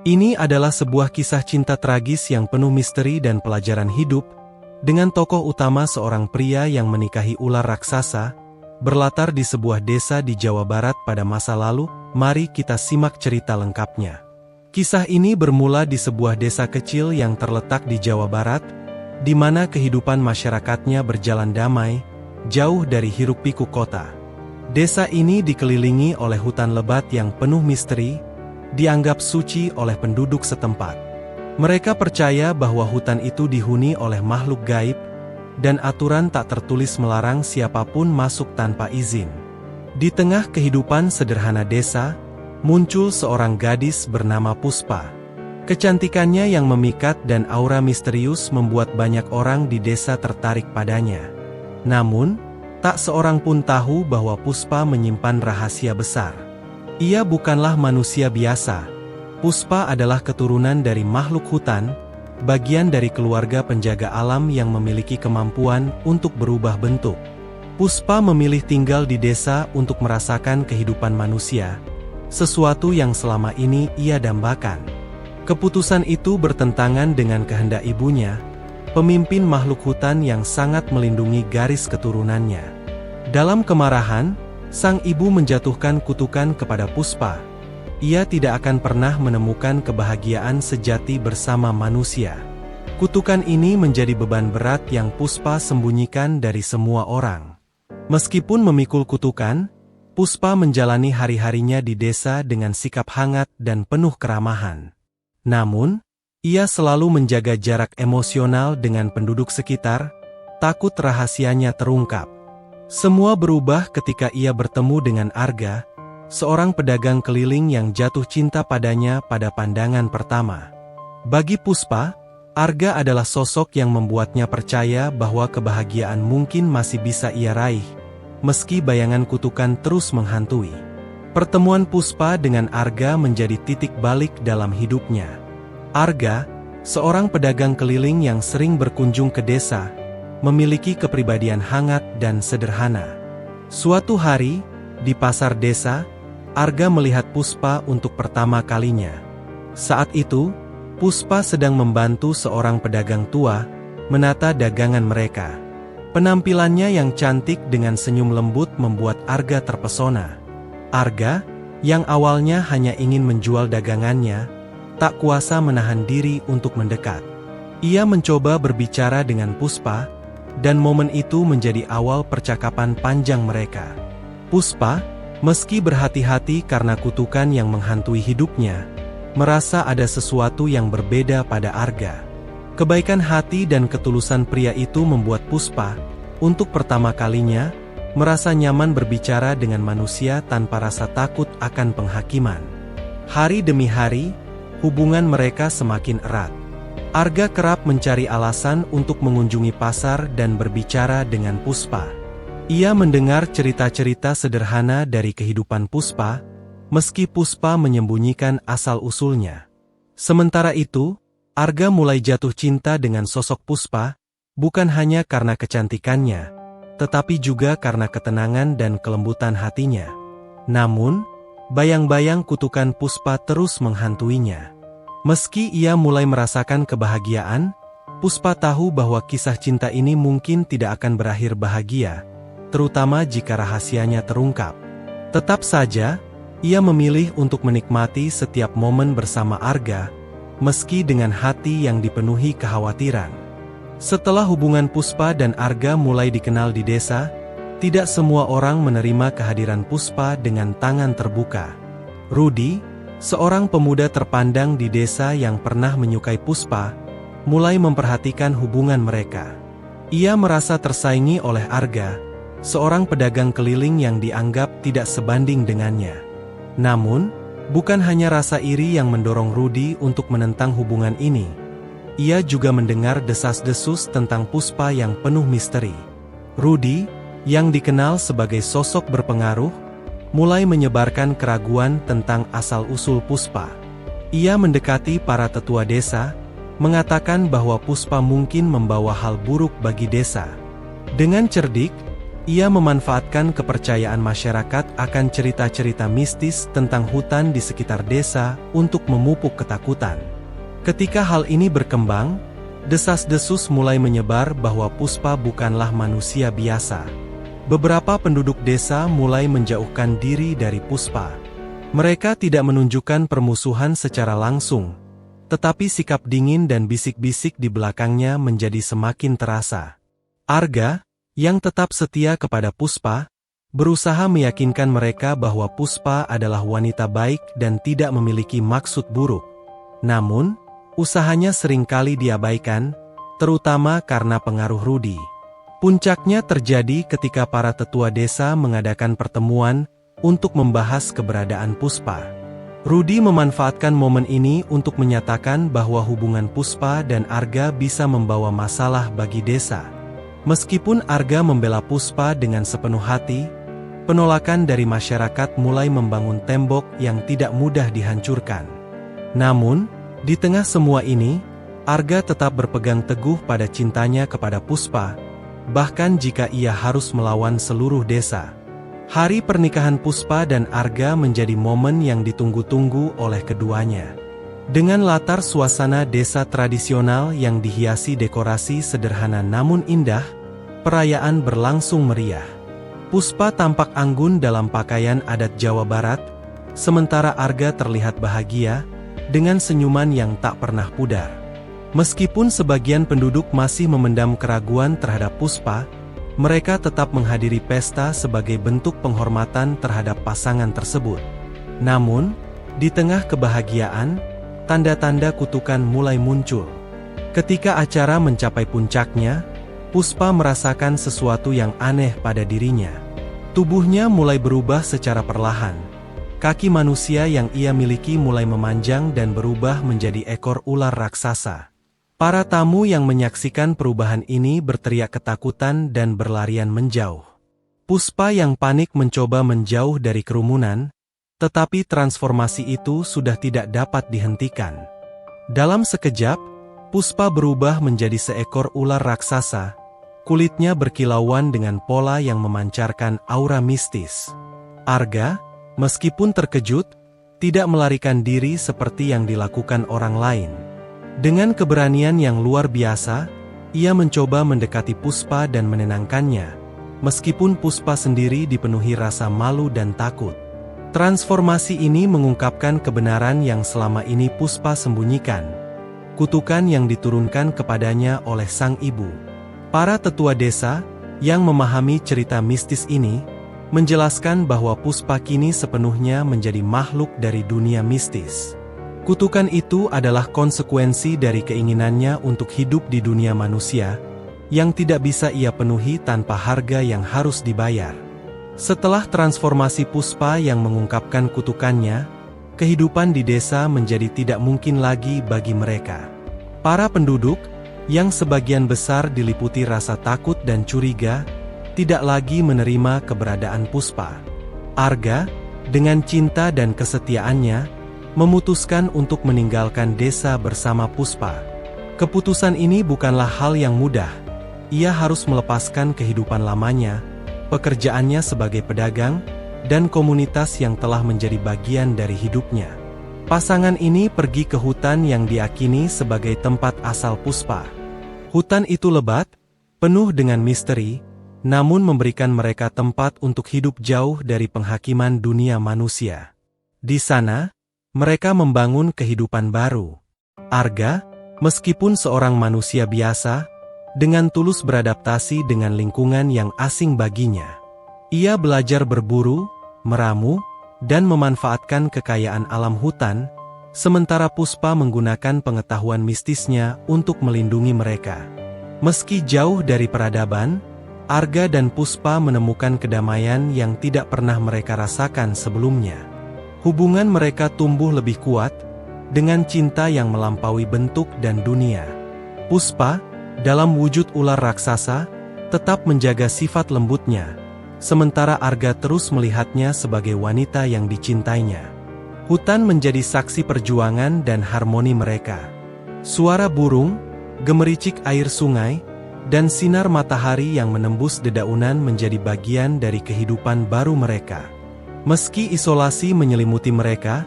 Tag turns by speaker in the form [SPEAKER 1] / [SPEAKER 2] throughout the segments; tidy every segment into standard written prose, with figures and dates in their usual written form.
[SPEAKER 1] Ini adalah sebuah kisah cinta tragis yang penuh misteri dan pelajaran hidup, dengan tokoh utama seorang pria yang menikahi ular raksasa, berlatar di sebuah desa di Jawa Barat pada masa lalu. Mari kita simak cerita lengkapnya. Kisah ini bermula di sebuah desa kecil yang terletak di Jawa Barat, di mana kehidupan masyarakatnya berjalan damai, jauh dari hiruk-pikuk kota. Desa ini dikelilingi oleh hutan lebat yang penuh misteri, dianggap suci oleh penduduk setempat. Mereka percaya bahwa hutan itu dihuni oleh makhluk gaib, dan aturan tak tertulis melarang siapapun masuk tanpa izin. Di tengah kehidupan sederhana desa, muncul seorang gadis bernama Puspa. Kecantikannya yang memikat dan aura misterius membuat banyak orang di desa tertarik padanya. Namun, tak seorang pun tahu bahwa Puspa menyimpan rahasia besar. Ia bukanlah manusia biasa. Puspa adalah keturunan dari makhluk hutan, bagian dari keluarga penjaga alam yang memiliki kemampuan untuk berubah bentuk. Puspa memilih tinggal di desa untuk merasakan kehidupan manusia, sesuatu yang selama ini ia dambakan. Keputusan itu bertentangan dengan kehendak ibunya, pemimpin makhluk hutan yang sangat melindungi garis keturunannya. Dalam kemarahan, sang ibu menjatuhkan kutukan kepada Puspa. Ia tidak akan pernah menemukan kebahagiaan sejati bersama manusia. Kutukan ini menjadi beban berat yang Puspa sembunyikan dari semua orang. Meskipun memikul kutukan, Puspa menjalani hari-harinya di desa dengan sikap hangat dan penuh keramahan. Namun, ia selalu menjaga jarak emosional dengan penduduk sekitar, takut rahasianya terungkap. Semua berubah ketika ia bertemu dengan Arga, seorang pedagang keliling yang jatuh cinta padanya pada pandangan pertama. Bagi Puspa, Arga adalah sosok yang membuatnya percaya bahwa kebahagiaan mungkin masih bisa ia raih, meski bayangan kutukan terus menghantui. Pertemuan Puspa dengan Arga menjadi titik balik dalam hidupnya. Arga, seorang pedagang keliling yang sering berkunjung ke desa, memiliki kepribadian hangat dan sederhana. Suatu hari, di pasar desa, Arga melihat Puspa untuk pertama kalinya. Saat itu, Puspa sedang membantu seorang pedagang tua menata dagangan mereka. Penampilannya yang cantik dengan senyum lembut membuat Arga terpesona. Arga, yang awalnya hanya ingin menjual dagangannya, tak kuasa menahan diri untuk mendekat. Ia mencoba berbicara dengan Puspa, dan momen itu menjadi awal percakapan panjang mereka. Puspa, meski berhati-hati karena kutukan yang menghantui hidupnya, merasa ada sesuatu yang berbeda pada Arga. Kebaikan hati dan ketulusan pria itu membuat Puspa, untuk pertama kalinya, merasa nyaman berbicara dengan manusia tanpa rasa takut akan penghakiman. Hari demi hari, hubungan mereka semakin erat. Arga kerap mencari alasan untuk mengunjungi pasar dan berbicara dengan Puspa. Ia mendengar cerita-cerita sederhana dari kehidupan Puspa, meski Puspa menyembunyikan asal-usulnya. Sementara itu, Arga mulai jatuh cinta dengan sosok Puspa, bukan hanya karena kecantikannya, tetapi juga karena ketenangan dan kelembutan hatinya. Namun, bayang-bayang kutukan Puspa terus menghantuinya. Meski ia mulai merasakan kebahagiaan, Puspa tahu bahwa kisah cinta ini mungkin tidak akan berakhir bahagia, terutama jika rahasianya terungkap. Tetap saja, ia memilih untuk menikmati setiap momen bersama Arga, meski dengan hati yang dipenuhi kekhawatiran. Setelah hubungan Puspa dan Arga mulai dikenal di desa, tidak semua orang menerima kehadiran Puspa dengan tangan terbuka. Rudi, seorang pemuda terpandang di desa yang pernah menyukai Puspa, mulai memperhatikan hubungan mereka. Ia merasa tersaingi oleh Arga, seorang pedagang keliling yang dianggap tidak sebanding dengannya. Namun, bukan hanya rasa iri yang mendorong Rudi untuk menentang hubungan ini. Ia juga mendengar desas-desus tentang Puspa yang penuh misteri. Rudi, yang dikenal sebagai sosok berpengaruh, mulai menyebarkan keraguan tentang asal-usul Puspa. Ia mendekati para tetua desa, mengatakan bahwa Puspa mungkin membawa hal buruk bagi desa. Dengan cerdik, Ia memanfaatkan kepercayaan masyarakat akan cerita-cerita mistis tentang hutan di sekitar desa untuk memupuk ketakutan. Ketika hal ini berkembang, desas-desus mulai menyebar bahwa Puspa bukanlah manusia biasa. Beberapa penduduk desa mulai menjauhkan diri dari Puspa. Mereka tidak menunjukkan permusuhan secara langsung, tetapi sikap dingin dan bisik-bisik di belakangnya menjadi semakin terasa. Arga, yang tetap setia kepada Puspa, berusaha meyakinkan mereka bahwa Puspa adalah wanita baik dan tidak memiliki maksud buruk. Namun, usahanya seringkali diabaikan, terutama karena pengaruh Rudi. Puncaknya terjadi ketika para tetua desa mengadakan pertemuan untuk membahas keberadaan Puspa. Rudi memanfaatkan momen ini untuk menyatakan bahwa hubungan Puspa dan Arga bisa membawa masalah bagi desa. Meskipun Arga membela Puspa dengan sepenuh hati, penolakan dari masyarakat mulai membangun tembok yang tidak mudah dihancurkan. Namun, di tengah semua ini, Arga tetap berpegang teguh pada cintanya kepada Puspa, bahkan jika ia harus melawan seluruh desa. Hari pernikahan Puspa dan Arga menjadi momen yang ditunggu-tunggu oleh keduanya. Dengan latar suasana desa tradisional yang dihiasi dekorasi sederhana namun indah, perayaan berlangsung meriah. Puspa tampak anggun dalam pakaian adat Jawa Barat, sementara Arga terlihat bahagia, dengan senyuman yang tak pernah pudar. Meskipun sebagian penduduk masih memendam keraguan terhadap Puspa, mereka tetap menghadiri pesta sebagai bentuk penghormatan terhadap pasangan tersebut. Namun, di tengah kebahagiaan, tanda-tanda kutukan mulai muncul. Ketika acara mencapai puncaknya, Puspa merasakan sesuatu yang aneh pada dirinya. Tubuhnya mulai berubah secara perlahan. Kaki manusia yang ia miliki mulai memanjang dan berubah menjadi ekor ular raksasa. Para tamu yang menyaksikan perubahan ini berteriak ketakutan dan berlarian menjauh. Puspa yang panik mencoba menjauh dari kerumunan, tetapi transformasi itu sudah tidak dapat dihentikan. Dalam sekejap, Puspa berubah menjadi seekor ular raksasa. Kulitnya berkilauan dengan pola yang memancarkan aura mistis. Arga, meskipun terkejut, tidak melarikan diri seperti yang dilakukan orang lain. Dengan keberanian yang luar biasa, ia mencoba mendekati Puspa dan menenangkannya, meskipun Puspa sendiri dipenuhi rasa malu dan takut. Transformasi ini mengungkapkan kebenaran yang selama ini Puspa sembunyikan. Kutukan yang diturunkan kepadanya oleh sang ibu. Para tetua desa, yang memahami cerita mistis ini, menjelaskan bahwa Puspa kini sepenuhnya menjadi makhluk dari dunia mistis. Kutukan itu adalah konsekuensi dari keinginannya untuk hidup di dunia manusia, yang tidak bisa ia penuhi tanpa harga yang harus dibayar. Setelah transformasi Puspa yang mengungkapkan kutukannya, kehidupan di desa menjadi tidak mungkin lagi bagi mereka. Para penduduk, yang sebagian besar diliputi rasa takut dan curiga, tidak lagi menerima keberadaan Puspa. Arga, dengan cinta dan kesetiaannya, memutuskan untuk meninggalkan desa bersama Puspa. Keputusan ini bukanlah hal yang mudah. Ia harus melepaskan kehidupan lamanya, pekerjaannya sebagai pedagang, dan komunitas yang telah menjadi bagian dari hidupnya. Pasangan ini pergi ke hutan yang diakini sebagai tempat asal Puspa. Hutan itu lebat, penuh dengan misteri, namun memberikan mereka tempat untuk hidup jauh dari penghakiman dunia manusia. Di sana, mereka membangun kehidupan baru. Arga, meskipun seorang manusia biasa, dengan tulus beradaptasi dengan lingkungan yang asing baginya. Ia belajar berburu, meramu, dan memanfaatkan kekayaan alam hutan, sementara Puspa menggunakan pengetahuan mistisnya untuk melindungi mereka. Meski jauh dari peradaban, Arga dan Puspa menemukan kedamaian yang tidak pernah mereka rasakan sebelumnya. Hubungan mereka tumbuh lebih kuat, dengan cinta yang melampaui bentuk dan dunia. Puspa, dalam wujud ular raksasa, tetap menjaga sifat lembutnya, sementara Arga terus melihatnya sebagai wanita yang dicintainya. Hutan menjadi saksi perjuangan dan harmoni mereka. Suara burung, gemericik air sungai, dan sinar matahari yang menembus dedaunan menjadi bagian dari kehidupan baru mereka. Meski isolasi menyelimuti mereka,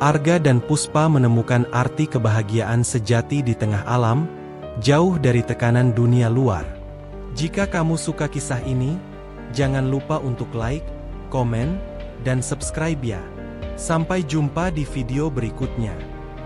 [SPEAKER 1] Arga dan Puspa menemukan arti kebahagiaan sejati di tengah alam, jauh dari tekanan dunia luar. Jika kamu suka kisah ini, jangan lupa untuk like, komen, dan subscribe ya. Sampai jumpa di video berikutnya.